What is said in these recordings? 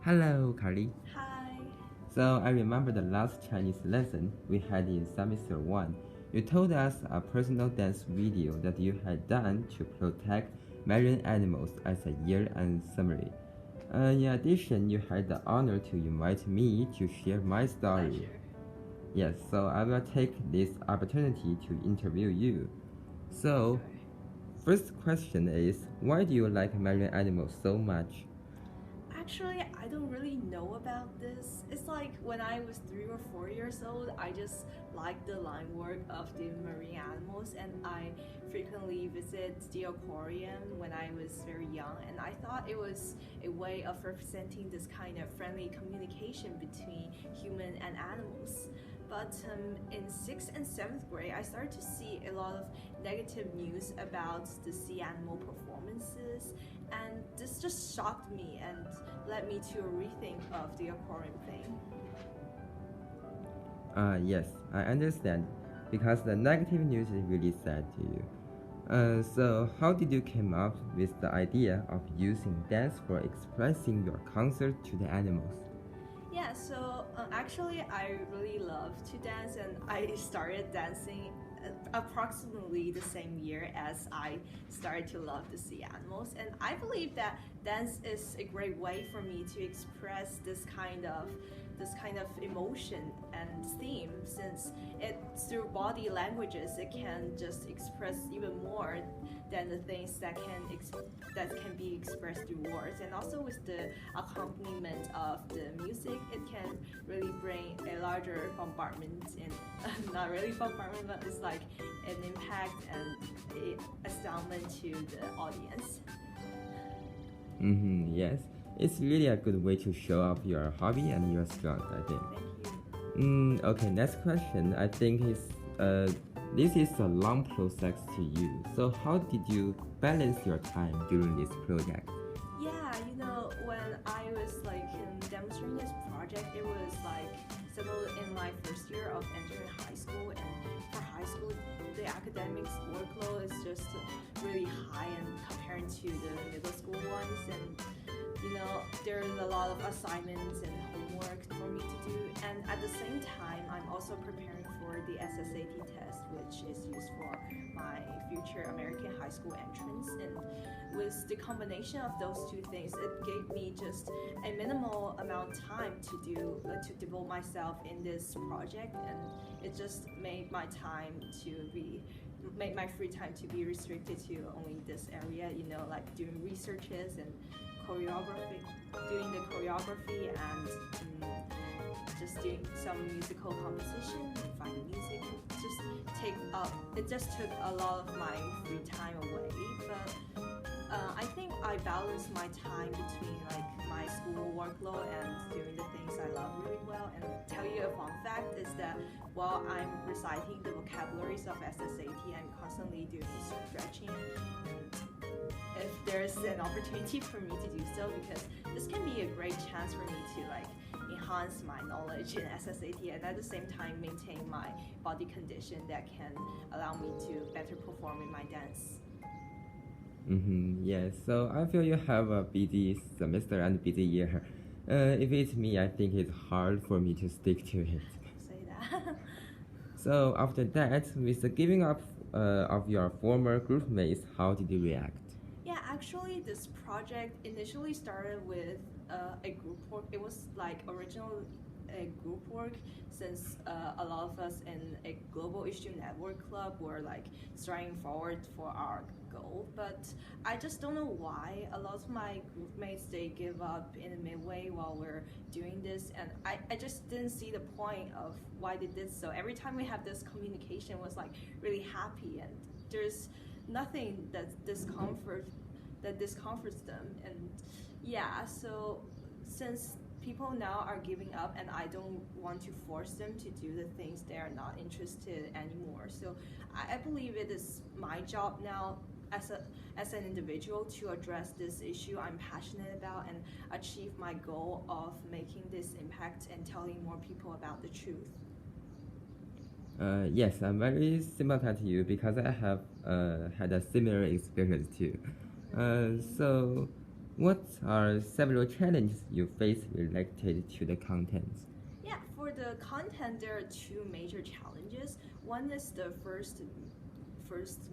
Hello, Carly. Hi. So I remember the last Chinese lesson we had in semester 1. You told us a personal dance video that you had done to protect marine animals as a year-end summary. In addition, you had the honor to invite me to share my story. Pleasure. Yes, so I will take this opportunity to interview you. So, Sure. first question is, why do you like marine animals so much? Actually, I don't really know about this. It's like when I was 3 or 4 years old, I just liked the line work of the marine animals, and I frequently visit the aquarium when I was very young. And I thought it was a way of representing this kind of friendly communication between human and animals. But in 6th and 7th grade, I started to see a lot of negative news about the sea animal performances, and this just shocked me and led me to a rethink of the aquarium thing. Yes, I understand, because the negative news is really sad to you. So how did you come up with the idea of using dance for expressing your concern to the animals? Yeah, so actually, I really love to dance, and I started dancing approximately the same year as I started to love the sea animals. And I believe that dance is a great way for me to express this kind of emotion and theme, since it through body languages it can just express even more than the things that can be expressed through words. And also with the accompaniment of the music, it can really bring a larger bombardment in not really bombardment, but it's like an impact and astoundment to the audience. Yes, it's really a good way to show off your hobby and your strength, I think. Thank you. Okay, next question. I think this is a long process to you. So how did you balance your time during this project? Yeah, when I was like demonstrating this project, it was like settled in my first year of entering high school, and for high school, the academics workload is just really high and compared to the middle school ones. And there's a lot of assignments and homework for me to do. And at the same time, I'm also preparing for the SSAT test, which is used for my future American high school entrance. And with the combination of those two things, it gave me just a minimal amount of time to devote myself in this project, and it just made my free time to be restricted to only this area. Like doing researches and choreography, doing the choreography, and just doing some musical composition, finding music. It just took a lot of my free time away. But I think I balance my time between like my school workload and doing the things I love really well. And tell you a fun fact is that while I'm reciting the vocabularies of SSAT, I'm constantly doing stretching. And if there's an opportunity for me to do so, because this can be a great chance for me to like enhance my knowledge in SSAT, and at the same time maintain my body condition that can allow me to better perform in my dance. Yes, so I feel you have a busy semester and busy year. If it's me, I think it's hard for me to stick to it. Say that. So after that, with the giving up of your former group mates, how did you react? Yeah, actually, this project initially started with a group work. It was like original a group work, since a lot of us in a global issue network club were like striving forward for our goal. But I just don't know why a lot of my group mates, they give up in the midway while we're doing this, and I just didn't see the point of why they did so. Every time we have this communication was like really happy, and there's nothing that discomforts them. And yeah, so since people now are giving up, and I don't want to force them to do the things they are not interested anymore. So I believe it is my job now as an individual to address this issue I'm passionate about and achieve my goal of making this impact and telling more people about the truth. Yes, I'm very similar to you because I have had a similar experience too. So, What are several challenges you face related to the content? Yeah, for the content, there are two major challenges. One is the first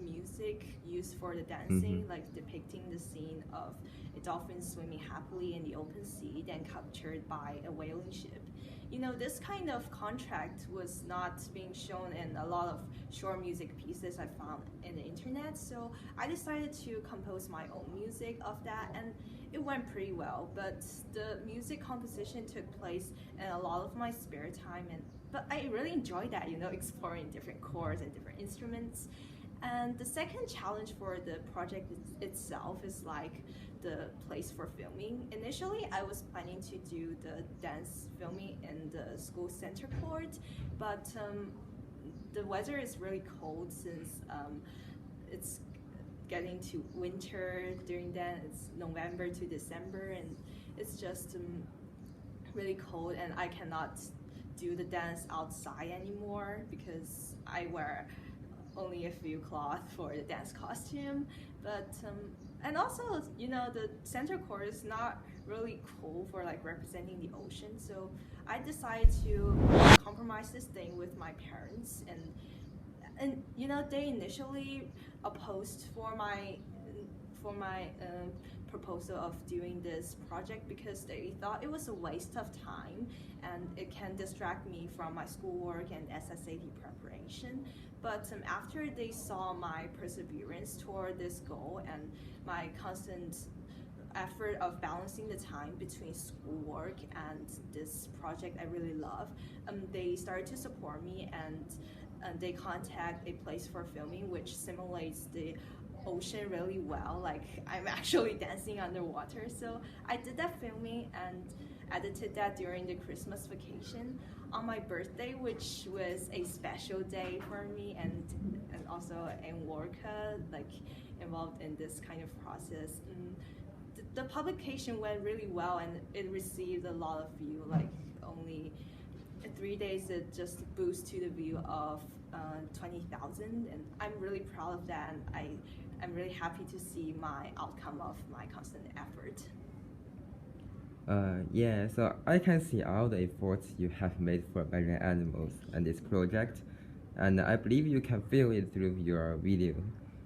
music used for the dancing, like depicting the scene of a dolphin swimming happily in the open sea, then captured by a whaling ship. This kind of contract was not being shown in a lot of short music pieces I found in the internet, so I decided to compose my own music of that, and it went pretty well. But the music composition took place in a lot of my spare time, but I really enjoyed that, exploring different chords and different instruments. And the second challenge for the project itself is like the place for filming. Initially, I was planning to do the dance filming in the school center court, but the weather is really cold since it's getting to winter. During then, it's November to December, and it's just really cold, and I cannot do the dance outside anymore because I wear only a few cloth for the dance costume. But and also, the center court is not really cool for like representing the ocean, so I decided to compromise this thing with my parents, and they initially opposed for my proposal of doing this project because they thought it was a waste of time and it can distract me from my schoolwork and SSAT preparation. But after they saw my perseverance toward this goal and my constant effort of balancing the time between schoolwork and this project I really love, they started to support me, and they contact a place for filming which simulates the ocean really well, like I'm actually dancing underwater. So I did that filming and edited that during the Christmas vacation on my birthday, which was a special day for me, and also in Warka, like involved in this kind of process. The publication went really well, and it received a lot of view. Like only 3 days, it just boosted to the view of 20,000, and I'm really proud of that. And I'm really happy to see my outcome of my constant effort. Yeah, so I can see all the efforts you have made for marine animals and this project, and I believe you can feel it through your video.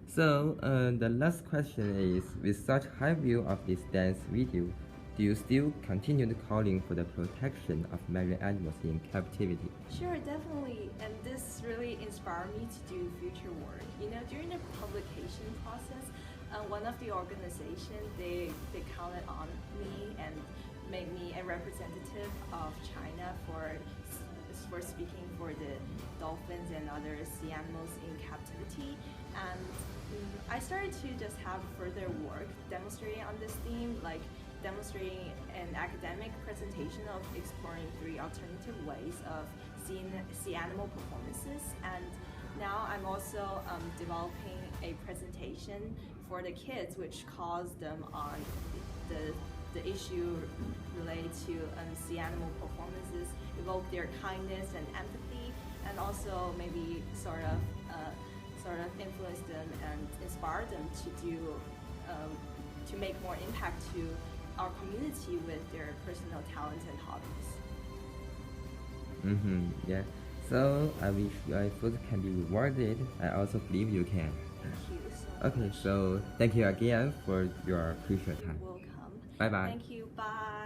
So the last question is, with such high view of this dance video, do you still continue calling for the protection of marine animals in captivity? Sure, definitely, and this really inspired me to do future work. During the publication process, one of the organizations, they counted on me and made me a representative of China for speaking for the dolphins and other sea animals in captivity. And I started to just have further work demonstrating on this theme, like demonstrating an academic presentation of exploring 3 alternative ways of sea animal performances. And now I'm also developing a presentation for the kids, which calls them on the issue related to sea animal performances, evoke their kindness and empathy, and also maybe sort of influence them and inspire them to make more impact to our community with their personal talents and hobbies. Yeah. So I wish your efforts can be rewarded. I also believe you can. Thank you so much. Okay, so thank you again for your precious time. You're welcome. Bye bye. Thank you. Bye.